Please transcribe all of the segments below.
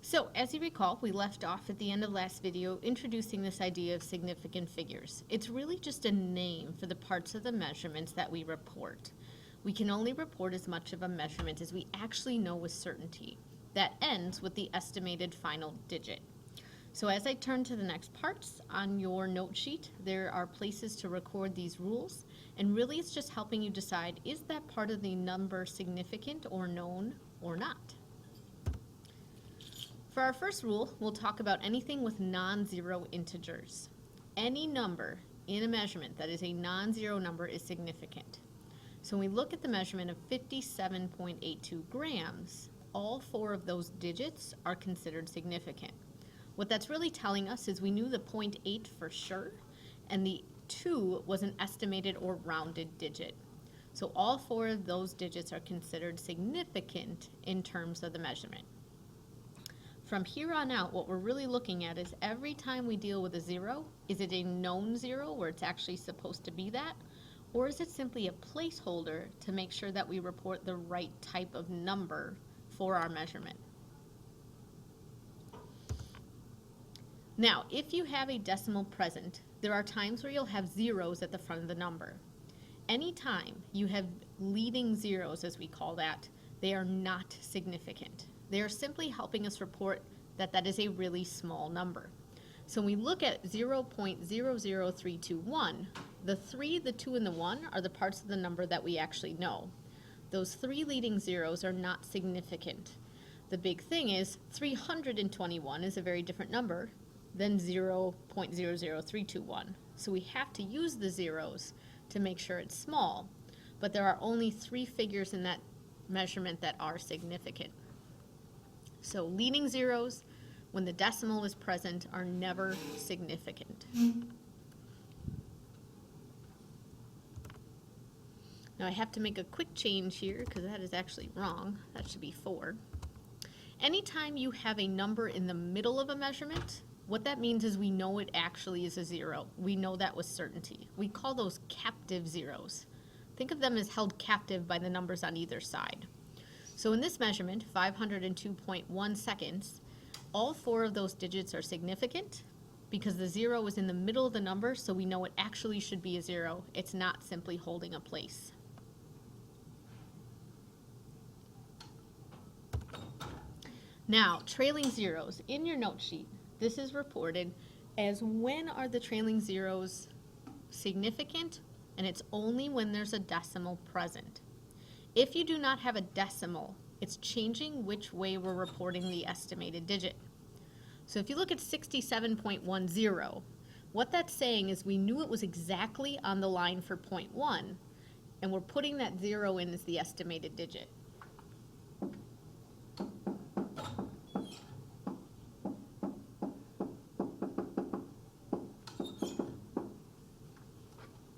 So, as you recall, we left off at the end of last video introducing this idea of significant figures. It's really just a name for the parts of the measurements that we report. We can only report as much of a measurement as we actually know with certainty. That ends with the estimated final digit. So as I turn to the next parts on your note sheet, there are places to record these rules, and really it's just helping you decide, is that part of the number significant or known or not? For our first rule, we'll talk about anything with non-zero integers. Any number in a measurement that is a non-zero number is significant. So when we look at the measurement of 57.82 grams, all four of those digits are considered significant. What that's really telling us is we knew the 0.8 for sure, and the 2 was an estimated or rounded digit. So all four of those digits are considered significant in terms of the measurement. From here on out, what we're really looking at is every time we deal with a zero, is it a known zero where it's actually supposed to be that? Or is it simply a placeholder to make sure that we report the right type of number for our measurement? Now, if you have a decimal present, there are times where you'll have zeros at the front of the number. Anytime you have leading zeros, as we call that, they are not significant. They are simply helping us report that that is a really small number. So when we look at 0.00321, the 3, the 2, and the 1 are the parts of the number that we actually know. Those three leading zeros are not significant. The big thing is 321 is a very different number than 0.00321. So we have to use the zeros to make sure it's small, but there are only 3 figures in that measurement that are significant. So leading zeros, when the decimal is present, are never significant. Now I have to make a quick change here because that is actually wrong. That should be 4. Anytime you have a number in the middle of a measurement, what that means is we know it actually is a zero. We know that with certainty. We call those captive zeros. Think of them as held captive by the numbers on either side. So in this measurement, 502.1 seconds, all 4 of those digits are significant because the 0 is in the middle of the number, so we know it actually should be a 0. It's not simply holding a place. Now, trailing zeros. In your note sheet, this is reported as when are the trailing zeros significant, and it's only when there's a decimal present. If you do not have a decimal, it's changing which way we're reporting the estimated digit. So if you look at 67.10, what that's saying is we knew it was exactly on the line for 0.1, and we're putting that 0 in as the estimated digit.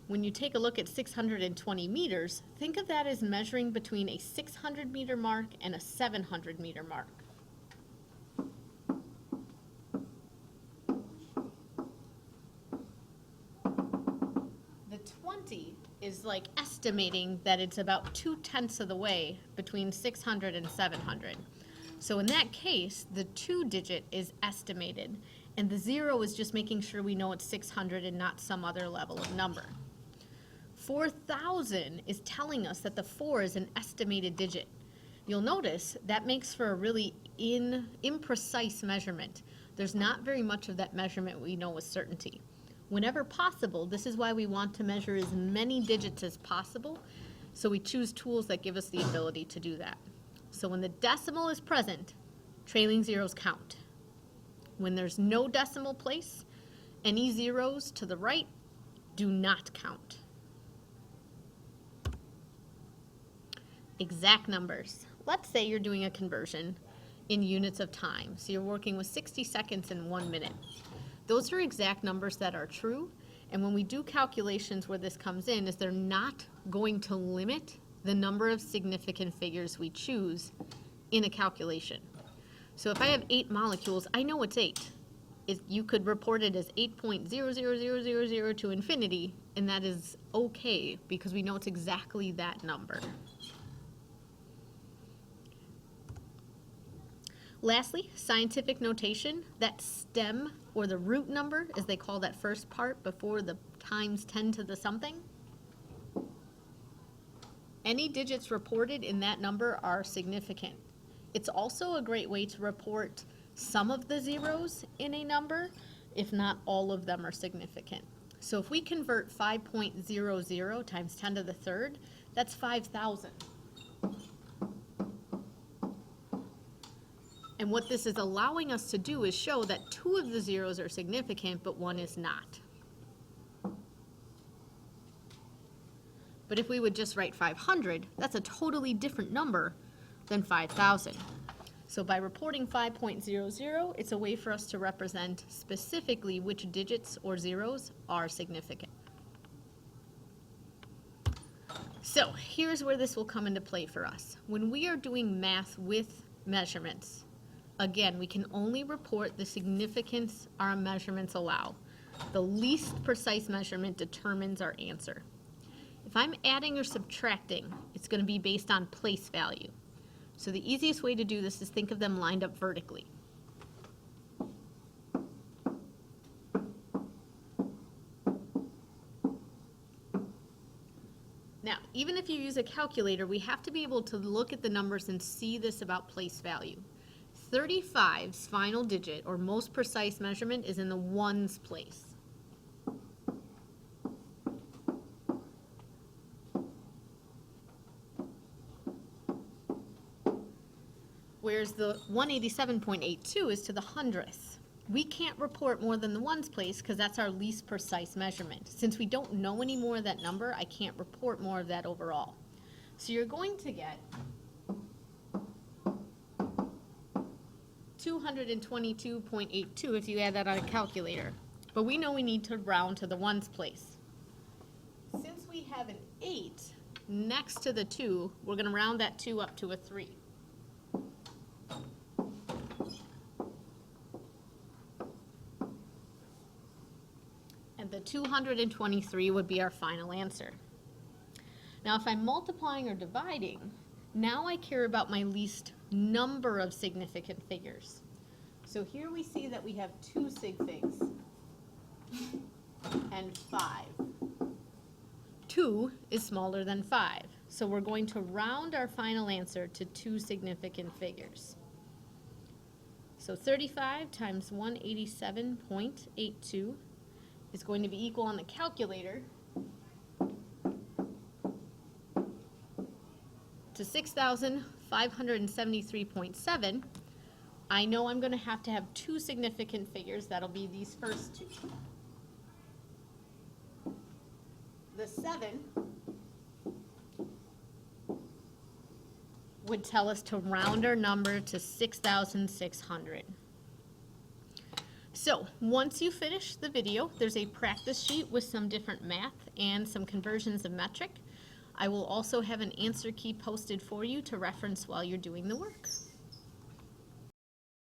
When you take a look at 620 meters, think of that as measuring between a 600 meter mark and a 700 meter mark. The 20 is like estimating that it's about 2/10 of the way between 600 and 700. So in that case, the 2 digit is estimated, and the 0 is just making sure we know it's 600 and not some other level of number. 4,000 is telling us that the 4 is an estimated digit. You'll notice that makes for a really imprecise measurement. There's not very much of that measurement we know with certainty. Whenever possible, this is why we want to measure as many digits as possible, so we choose tools that give us the ability to do that. So when the decimal is present, trailing zeros count. When there's no decimal place, any zeros to the right do not count. Exact numbers. Let's say you're doing a conversion in units of time. So you're working with 60 seconds and 1 minute. Those are exact numbers that are true. And when we do calculations where this comes in, is they're not going to limit the number of significant figures we choose in a calculation. So if I have 8 molecules, I know it's 8. You could report it as 8.00000 to infinity, and that is okay because we know it's exactly that number. Lastly, scientific notation, that stem or the root number, as they call that first part before the times 10 to the something. Any digits reported in that number are significant. It's also a great way to report some of the zeros in a number, if not all of them are significant. So if we convert 5.00 times 10 to the third, that's 5,000. And what this is allowing us to do is show that 2 of the zeros are significant, but 1 is not. But if we would just write 500, that's a totally different number than 5,000. So by reporting 5.00, it's a way for us to represent specifically which digits or zeros are significant. So here's where this will come into play for us. When we are doing math with measurements, again, we can only report the significance our measurements allow. The least precise measurement determines our answer. If I'm adding or subtracting, it's going to be based on place value. So the easiest way to do this is think of them lined up vertically. Now, even if you use a calculator, we have to be able to look at the numbers and see this about place value. 35's final digit, or most precise measurement, is in the ones place. Whereas the 187.82 is to the hundredths. We can't report more than the ones place because that's our least precise measurement. Since we don't know any more of that number, I can't report more of that overall. So you're going to get 222.82 if you add that on a calculator. But we know we need to round to the ones place. Since we have an 8 next to the 2, we're going to round that 2 up to a 3. And the 223 would be our final answer. Now if I'm multiplying or dividing, now I care about my least number of significant figures. So here we see that we have 2 sig figs and 5. 2 is smaller than 5, so we're going to round our final answer to 2 significant figures. So 35 times 187.82 is going to be equal on the calculator to 6,573.7. I know I'm going to have 2 significant figures. That'll be these first 2. The 7 would tell us to round our number to 6,600. So once you finish the video, there's a practice sheet with some different math and some conversions of metric. I will also have an answer key posted for you to reference while you're doing the work.